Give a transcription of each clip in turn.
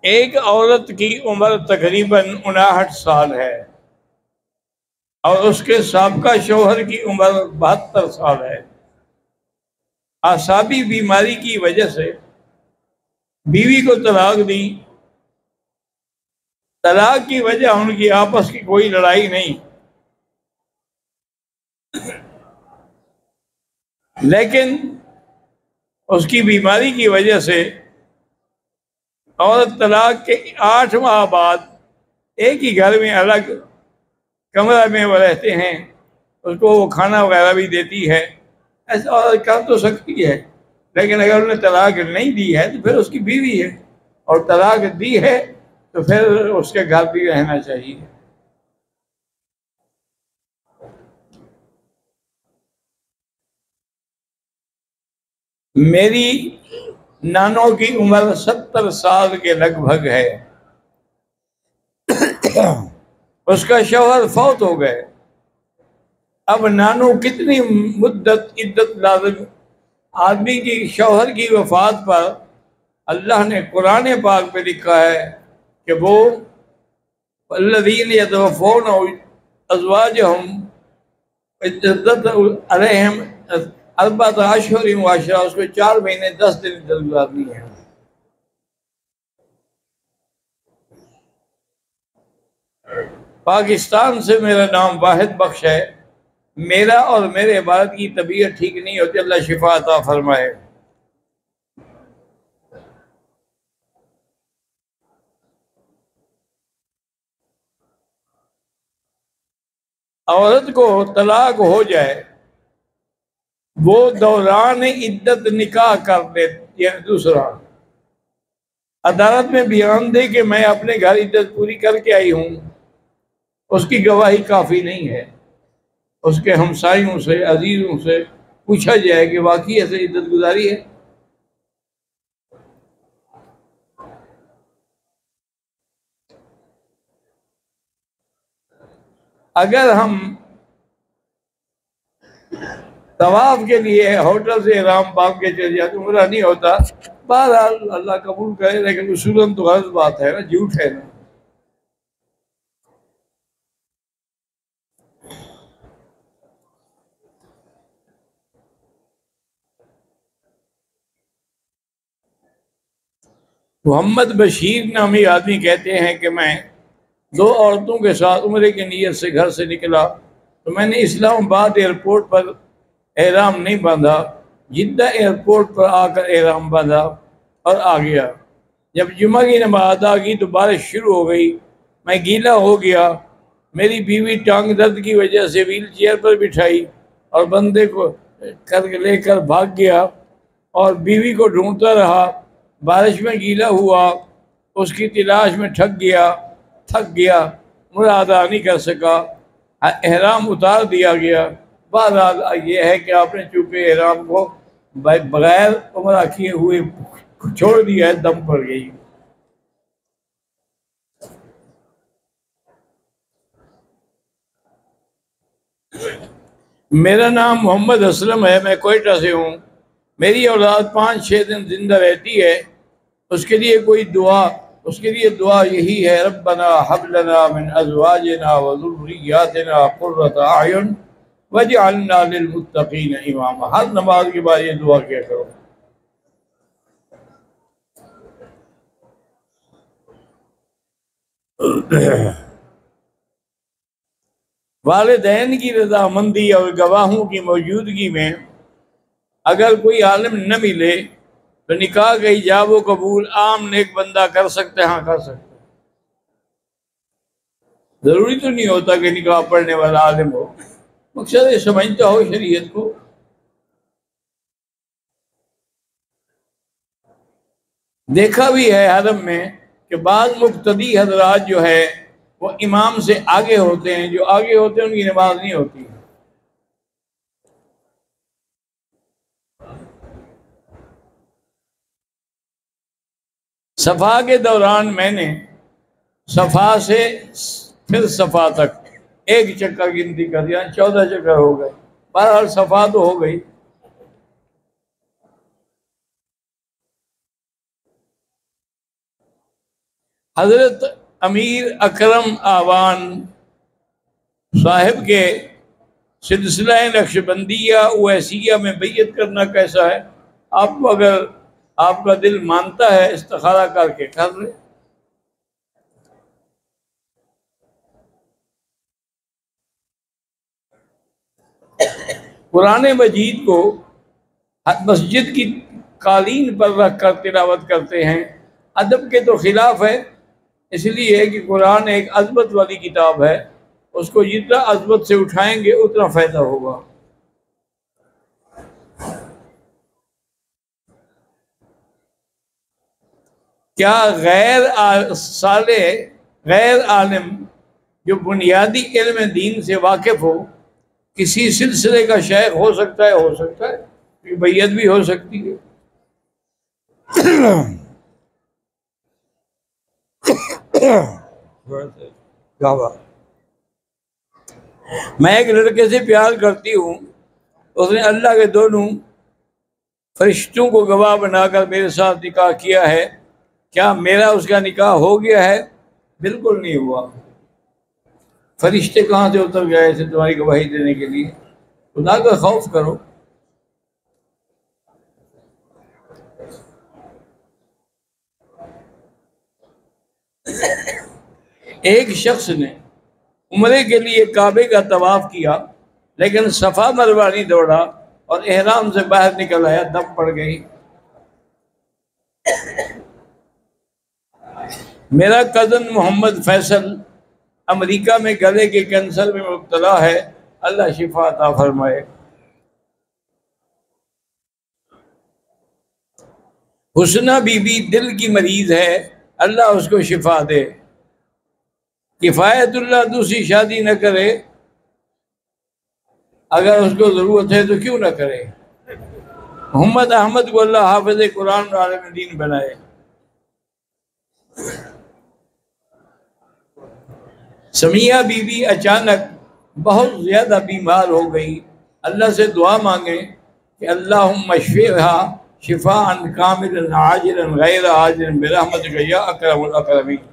ایک عورت کی عمر تقریباً 59 سال ہے اور اس کے سابقہ شوہر کی عمر 72 سال ہے۔ اعصابی بیماری کی وجہ سے بیوی کو طلاق دی۔ طلاق کی وجہ ان کی آپس کی کوئی لڑائی نہیں، لیکن اس کی بیماری کی وجہ سے عورت طلاق کے 8 ماہ بعد ایک ہی گھر میں الگ کمرہ میں وہ رہتے ہیں، اس کو وہ کھانا وغیرہ بھی دیتی ہے۔ ایسا عورت کر تو سکتی ہے، لیکن اگر انہوں نے طلاق نہیں دی ہے تو پھر اس کی بیوی ہے، اور طلاق دی ہے تو پھر اس کے گھر بھی رہنا چاہیے۔ میری نانوں کی عمر 70 سال کے لگ بھگ ہے۔ اس کا شوہر فوت ہو گئے۔ اب نانو کتنی مدت عدت لازم؟ آدمی کی شوہر کی وفات پر اللہ نے قرآن پاک پہ لکھا ہے کہ وہ الذین یتوفون ازواجہم عدت علیہم اربعۃ اشہر و عشرہ، اس کو 4 مہینے 10 دن عدت گزارنی ہے۔ پاکستان سے میرا نام واحد بخش ہے۔ میرا اور میرے والد کی طبیعت ٹھیک نہیں ہوتی، اللہ شفا عطا فرمائے۔ عورت کو طلاق ہو جائے، وہ دوران عدت نکاح کر دے، یا دوسرا عدالت میں بیان دے کہ میں اپنے گھر عدت پوری کر کے آئی ہوں، اس کی گواہی کافی نہیں ہے۔ اس کے ہمسایوں سے، عزیزوں سے پوچھا جائے کہ واقعی ایسے عدت گزاری ہے۔ اگر ہم طواف کے لیے ہوٹل سے احرام باندھ کے چلے جاتے عمرہ نہیں ہوتا، بہرحال اللہ قبول کرے، لیکن اصولاً تو غلط بات ہے نا، جھوٹ ہے نا۔ محمد بشیر نامی آدمی کہتے ہیں کہ میں 2 عورتوں کے ساتھ عمرے کی نیت سے گھر سے نکلا تو میں نے اسلام آباد ایئرپورٹ پر احرام نہیں باندھا، جدہ ایئرپورٹ پر آ کر احرام باندھا اور آ گیا۔ جب جمعہ کی نماز ادا کی تو بارش شروع ہو گئی، میں گیلا ہو گیا۔ میری بیوی ٹانگ درد کی وجہ سے ویل چیئر پر بٹھائی اور بندے کو لے کر بھاگ گیا اور بیوی کو ڈھونڈتا رہا۔ بارش میں گیلا ہوا، اس کی تلاش میں تھک گیا، عمرہ ادا نہیں کر سکا، احرام اتار دیا گیا۔ بہرحال یہ ہے کہ آپ نے چونکہ احرام کو بغیر عمرہ کیے ہوئے چھوڑ دیا ہے، دم پڑ گئی۔ میرا نام محمد اسلم ہے، میں کوئٹہ سے ہوں۔ میری اولاد 5-6 دن زندہ رہتی ہے، اس کے لیے دعا یہی ہے، ربنا حب لنا من ازواجنا وذریاتنا قرۃ اعین واجعلنا للمتقین اماما۔ ہر نماز کے بعد یہ دعا کیا کرو۔ والدین کی رضامندی اور گواہوں کی موجودگی میں اگر کوئی عالم نہ ملے تو نکاح کا ایجاب و قبول عام نیک بندہ کر سکتے، ہاں کر سکتے۔ ضروری تو نہیں ہوتا کہ نکاح پڑھنے والا عالم ہو، مقصد یہ سمجھتا ہو شریعت کو۔ دیکھا بھی ہے حرم میں کہ بعض مقتدی حضرات جو ہے وہ امام سے آگے ہوتے ہیں، جو آگے ہوتے ہیں ان کی نماز نہیں ہوتی۔ صفا کے دوران میں نے صفا سے پھر صفا تک ایک چکر گنتی کر دیا، 14 چکر ہو گئے۔ بہرحال صفا تو ہو گئی۔ حضرت امیر اکرم آوان صاحب کے سلسلہ نقشبندیہ اویسیہ میں بیعت کرنا کیسا ہے؟ آپ کو اگر آپ کا دل مانتا ہے استخارہ کر کے کر لیں۔ قرآن مجید کو مسجد کی قالین پر رکھ کر تلاوت کرتے ہیں، ادب کے تو خلاف ہے، اس لیے کہ قرآن ایک عظمت والی کتاب ہے، اس کو جتنا عظمت سے اٹھائیں گے اتنا فائدہ ہوگا۔ کیا صالح غیر عالم جو بنیادی علم دین سے واقف ہو کسی سلسلے کا شیخ ہو سکتا ہے؟ ہو سکتا ہے، بیعت بھی ہو سکتی ہے۔ میں ایک لڑکے سے پیار کرتی ہوں، اس نے اللہ کے دونوں فرشتوں کو گواہ بنا کر میرے ساتھ نکاح کیا ہے، کیا میرا اس کا نکاح ہو گیا ہے؟ بالکل نہیں ہوا۔ فرشتے کہاں سے اتر گئے تھے تمہاری گواہی دینے کے لیے؟ خدا کا خوف کرو۔ ایک شخص نے عمرے کے لیے کعبے کا طواف کیا لیکن صفا مروہ نہیں دوڑا اور احرام سے باہر نکل آیا، دم پڑ گئی۔ میرا کزن محمد فیصل امریکہ میں گلے کے کینسر میں مبتلا ہے، اللہ شفا عطا فرمائے۔ حسنہ بی بی دل کی مریض ہے، اللہ اس کو شفا دے۔ کفایت اللہ دوسری شادی نہ کرے، اگر اس کو ضرورت ہے تو کیوں نہ کرے۔ محمد احمد کو اللہ حافظ قرآن اور عالم دین بنائے۔ سمیہ بی بی اچانک بہت زیادہ بیمار ہو گئی، اللہ سے دعا مانگیں کہ اللہم اشفیہا شفاء کاملا عاجلا غیر آجلا برحمتک یا اکرم الاکرمین۔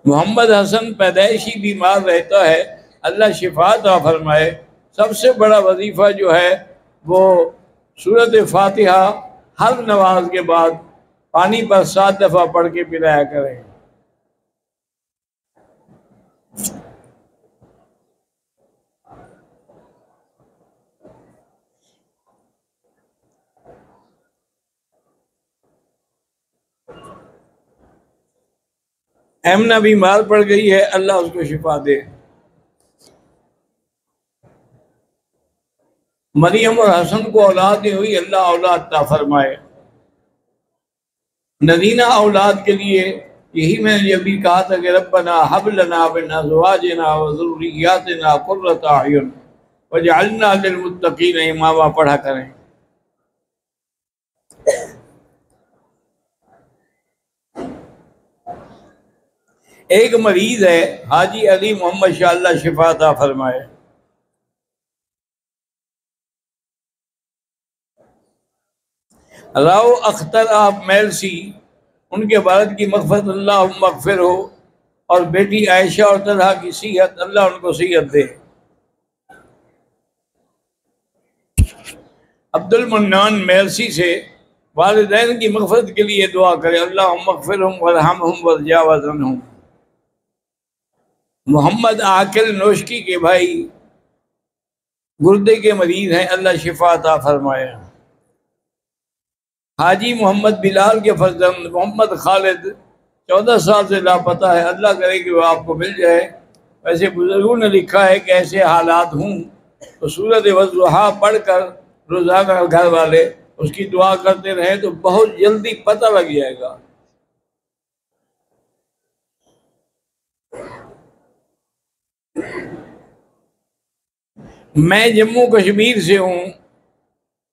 محمد حسن پیدائشی بیمار رہتا ہے، اللہ شفا عطا فرمائے۔ سب سے بڑا وظیفہ جو ہے وہ سورۃ فاتحہ ہر نماز کے بعد پانی پر 7 دفعہ پڑھ کے پلایا کریں۔ ایمنہ بیمار پڑ گئی ہے، اللہ اس کو شفا دے۔ مریم اور حسن کو اولاد نہیں ہوئی، اللہ اولاد عطا فرمائے۔ نذینہ اولاد کے لیے یہی میں نے ابھی کہا تھا کہ ربنا حب لنا من ازواجنا وذریاتنا قرۃ اعین وجعلنا للمتقین اماما پڑھا کریں۔ ایک مریض ہے حاجی علی محمد شاہ، اللہ شفا عطا فرمائے۔ راؤ اختر آف میلسی، ان کے والد کی مغفرت اللہ مغفر ہو، اور بیٹی عائشہ اور طلحہ کی صحت، اللہ ان کو صحت دے۔ عبد المنان میلسی سے والدین کی مغفرت کے لیے دعا کرے، اللہم اغفرہم وارحمہم وتجاوز عنہم۔ محمد عاقل نوشکی کے بھائی گردے کے مریض ہیں، اللہ شفا عطا فرمائے۔ حاجی محمد بلال کے فرزند محمد خالد 14 سال سے لاپتہ ہے، اللہ کرے کہ وہ آپ کو مل جائے۔ ویسے بزرگوں نے لکھا ہے کہ ایسے حالات ہوں تو سورۃ والضحیٰ پڑھ کر روزانہ گھر والے اس کی دعا کرتے رہیں تو بہت جلدی پتہ لگ جائے گا۔ میں جموں کشمیر سے ہوں،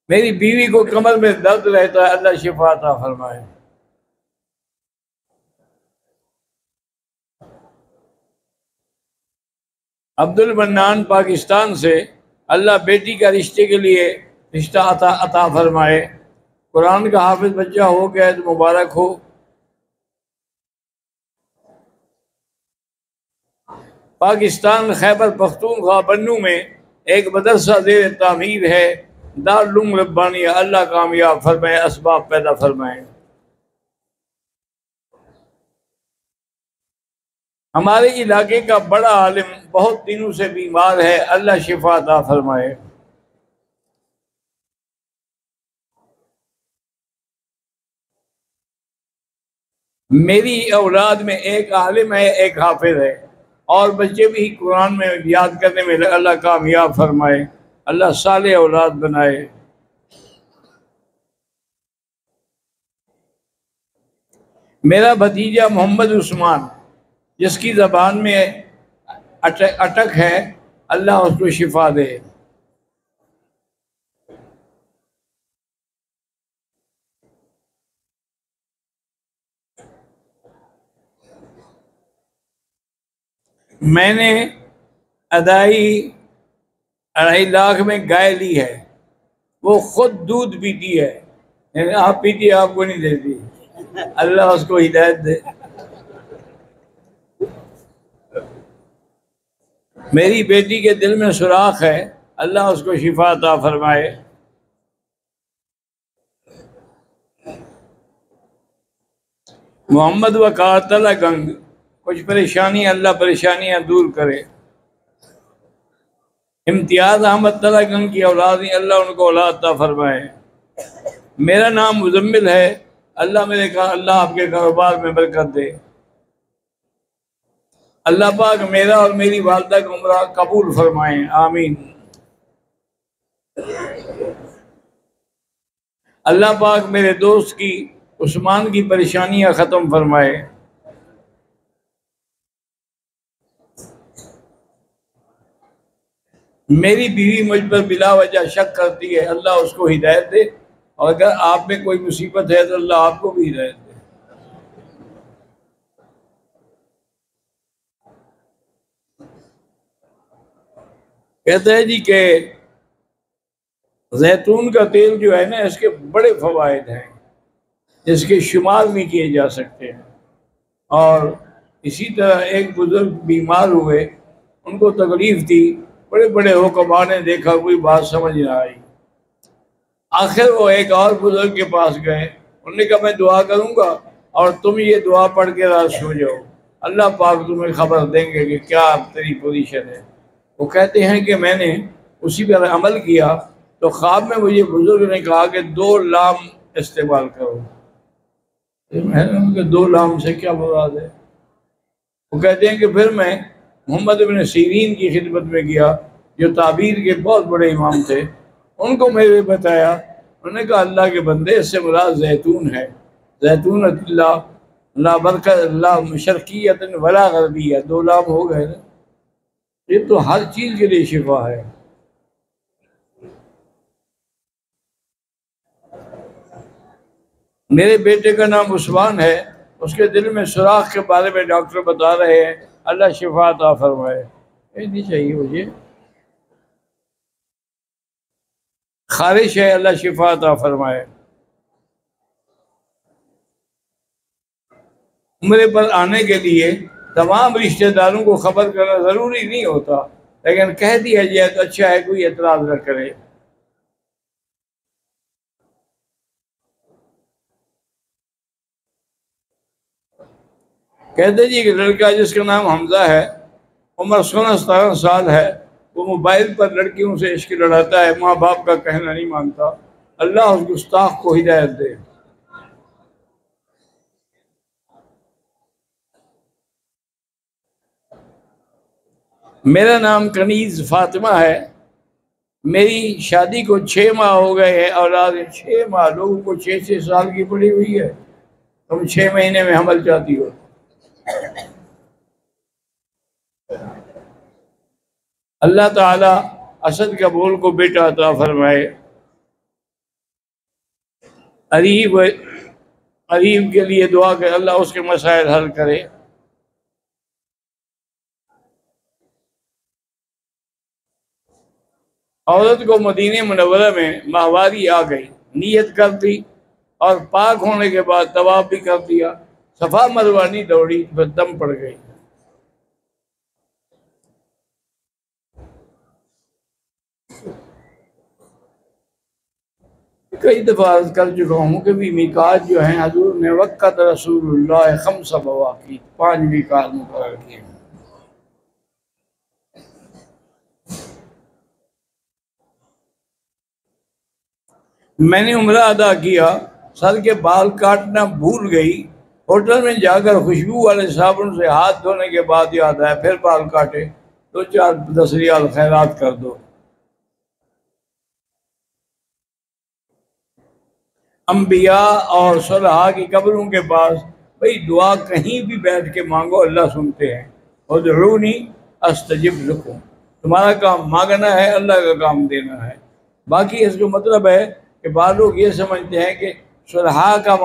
میری بیوی کو کمر میں درد رہتا ہے، اللہ شفا عطا فرمائے۔ عبد المنان پاکستان سے، اللہ بیٹی کا رشتے کے لیے رشتہ عطا فرمائے۔ قرآن کا حافظ بچہ ہو گیا ہے تو مبارک ہو۔ پاکستان خیبر پختونخوا بنو میں ایک مدرسہ زیر تعمیر ہے، دارالعلوم ربانیہ۔ اللہ کامیاب فرمائے، اسباب پیدا فرمائے۔ ہمارے علاقے کا بڑا عالم بہت دنوں سے بیمار ہے، اللہ شفا عطا فرمائے۔ میری اولاد میں ایک عالم ہے، ایک حافظ ہے، اور بچے بھی قرآن میں یاد کرنے میں اللہ کامیاب فرمائے، اللہ صالح اولاد بنائے۔ میرا بھتیجا محمد عثمان، جس کی زبان میں اٹک ہے، اللہ اس کو شفا دے۔ میں نے ادائی 2.5 لاکھ میں گائے لی ہے، وہ خود دودھ پیتی ہے، یعنی آپ پیتی، آپ کو نہیں دیتی، اللہ اس کو ہدایت دے۔ میری بیٹی کے دل میں سوراخ ہے، اللہ اس کو شفا عطا فرمائے۔ محمد وقار تلہ گنگ، کچھ پریشانی، اللہ پریشانیاں دور کرے۔ امتیاز احمد تلہ گنگ کی اولاد ہیں، اللہ ان کو اولاد عطا فرمائے۔ میرا نام مزمل ہے، اللہ آپ کے کاروبار میں برکت دے۔ اللہ پاک میرا اور میری والدہ کا عمرہ قبول فرمائیں، آمین۔ اللہ پاک میرے دوست کی عثمان کی پریشانیاں ختم فرمائے۔ میری بیوی مجھ پر بلا وجہ شک کرتی ہے، اللہ اس کو ہدایت دے، اور اگر آپ میں کوئی مصیبت ہے تو اللہ آپ کو بھی ہدایت دے۔ کہتا ہے جی کہ زیتون کا تیل جو ہے نا، اس کے بڑے فوائد ہیں، جس کے شمار نہیں کیے جا سکتے ہیں۔ اور اسی طرح ایک بزرگ بیمار ہوئے، ان کو تکلیف تھی، بڑے بڑے حکماء نے دیکھا، کوئی بات سمجھ نہ آئی، آخر وہ ایک اور بزرگ کے پاس گئے، انہوں نے کہا میں دعا کروں گا اور تم یہ دعا پڑھ کے رات سو جاؤ، اللہ پاک تمہیں خبر دیں گے کہ کیا تیری پوزیشن ہے۔ وہ کہتے ہیں کہ میں نے اسی پر عمل کیا تو خواب میں مجھے بزرگ نے کہا کہ 2 لام استعمال کرو۔ میں نے کہا 2 لام سے کیا مراد ہے؟ وہ کہتے ہیں کہ پھر میں محمد بن سیرین کی خدمت میں گیا، جو تعبیر کے بہت بڑے امام تھے، ان کو میں نے بتایا، انہوں نے کہا اللہ کے بندے، اس سے مراد زیتون ہے، زیتون اللہ لا برکت لا شرقیت ولا غربیہ، 2 لام ہو گئے نا، یہ تو ہر چیز کے لیے شفا ہے۔ میرے بیٹے کا نام عثمان ہے، اس کے دل میں سوراخ کے بارے میں ڈاکٹر بتا رہے ہیں، اللہ شفا عطا فرمائے۔ یہ نہیں چاہیے مجھے، خارش ہے، اللہ شفا عطا فرمائے۔ عمرے پر آنے کے لیے تمام رشتہ داروں کو خبر کرنا ضروری نہیں ہوتا، لیکن کہہ دیا جائے تو اچھا ہے، کوئی اعتراض نہ کرے۔ کہتے جی کہ لڑکا جس کا نام حمزہ ہے، عمر 16-17 سال ہے، وہ موبائل پر لڑکیوں سے عشق لڑاتا ہے، ماں باپ کا کہنا نہیں مانتا، اللہ اس گستاخ کو ہدایت دے۔ میرا نام کنیز فاطمہ ہے، میری شادی کو 6 ماہ ہو گئے ہیں، اولاد 6 ماہ، لوگوں کو 6 سال کی پڑی ہوئی ہے، تم 6 مہینے میں حمل چاہتی ہو۔ اللہ تعالی اسد قبول کو بیٹا عطا فرمائے۔ قریب کے لیے دعا کہ اللہ اس کے مسائل حل کرے۔ عورت کو مدینہ منورہ میں ماہواری آ گئی، نیت کر دی اور پاک ہونے کے بعد طواف بھی کر دیا، صفا مروہ نہیں دوڑی، پھر دم پڑ گئی۔ کئی دفعہ عرض کر چکا ہوں کہ بھی میقات جو ہیں حضور نے وقت رسول اللہ 5 مواقیت، 5 میقات مقرر کیے ہیں۔ میں نے عمرہ ادا کیا، سر کے بال کاٹنا بھول گئی، ہوٹل میں جا کر خوشبو والے صابن سے ہاتھ دھونے کے بعد یاد آیا، پھر بال کاٹے، 2-4 ریال خیرات کر دو۔ انبیاء اور صلحاء کی قبروں کے پاس بھئی دعا کہیں بھی بیٹھ کے مانگو، اللہ سنتے ہیں۔ ادعونی استجب لکم، تمہارا کام مانگنا ہے، اللہ کا کام دینا ہے۔ باقی اس کا مطلب ہے کہ بعض لوگ یہ سمجھتے ہیں کہ صلحاء کا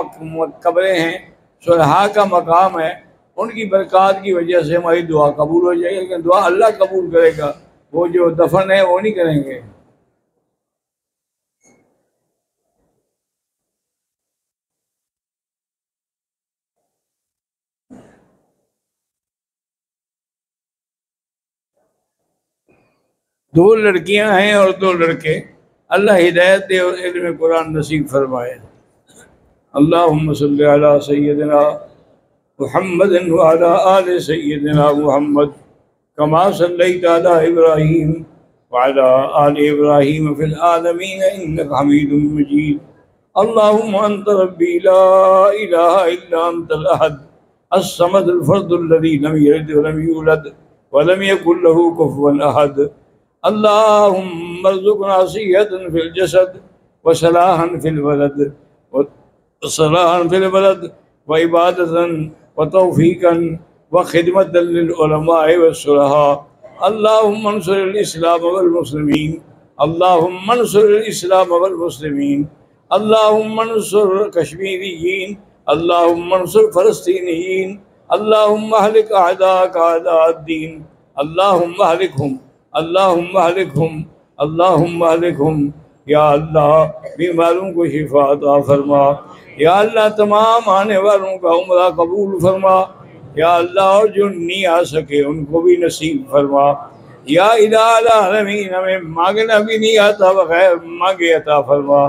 قبریں ہیں، صلحاء کا مقام ہے، ان کی برکات کی وجہ سے ہماری دعا قبول ہو جائے گی، لیکن دعا اللہ قبول کرے گا، وہ جو دفن ہے وہ نہیں کریں گے۔ دو لڑکیاں ہیں اور 2 لڑکے، اللہ ہدایت دے اور علم قرآن نصیب فرمائے۔ اللہم صلی علی سیدنا محمد وعلی آل سیدنا محمد کما صلیت علی ابراہیم وعلی آل ابراہیم فی العالمین انک حمید مجید۔ اللہم انت ربی لا الہ الا انت الاحد الصمد الفرد الذی لم یلد ولم یولد ولم یکن له کفوا احد۔ اللہم ارزقنا صحۃ فی الجسد وصلاحا فی الولد وعبادتا وتوفیقا وخدمتا للعلماء والصلحاء۔ اللہم انصر الاسلام والمسلمین، اللہم انصر الاسلام والمسلمین، اللہم انصر کشمیریین، اللہم انصر فلسطینیین، اللہم اہلک اعداءک اعداء الدین، اللہم اہلکہم، اللہم اہلکہم، اللہم اہلکہم۔ یا اللہ بیماروں کو شفا عطا فرما، یا اللہ تمام آنے والوں کا عمرہ قبول فرما، یا اللہ اور جو نہیں آ سکے ان کو بھی نصیب فرما۔ یا الہ العالمین ہمیں مانگنا بھی نہیں آتا، بغیر مانگے عطا فرما۔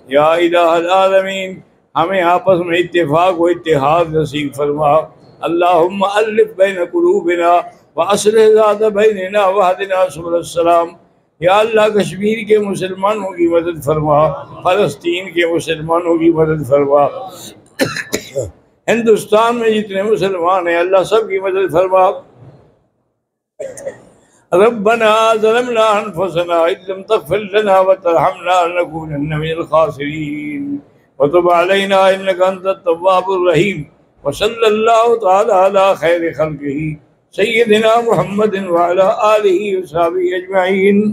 یا الہ العالمین ہمیں آپس میں اتفاق و اتحاد نصیب فرما۔ اللہم الف بین قلوبنا واصلح ذات بیننا واہدنا سبل السلام۔ یا اللہ کشمیر کے مسلمانوں کی مدد فرما، فلسطین کے مسلمانوں کی مدد فرما، ہندوستان میں جتنے مسلمان ہیں اللہ سب کی مدد فرما۔ ربنا ظلمنا انفسنا ان لم تغفر لنا وترحمنا لنكونن من الخاسرين وتب علينا انك انت التواب الرحيم۔ وصلى الله تعالى على خير خلقه سيدنا محمد وعلى آله وصحبه اجمعين۔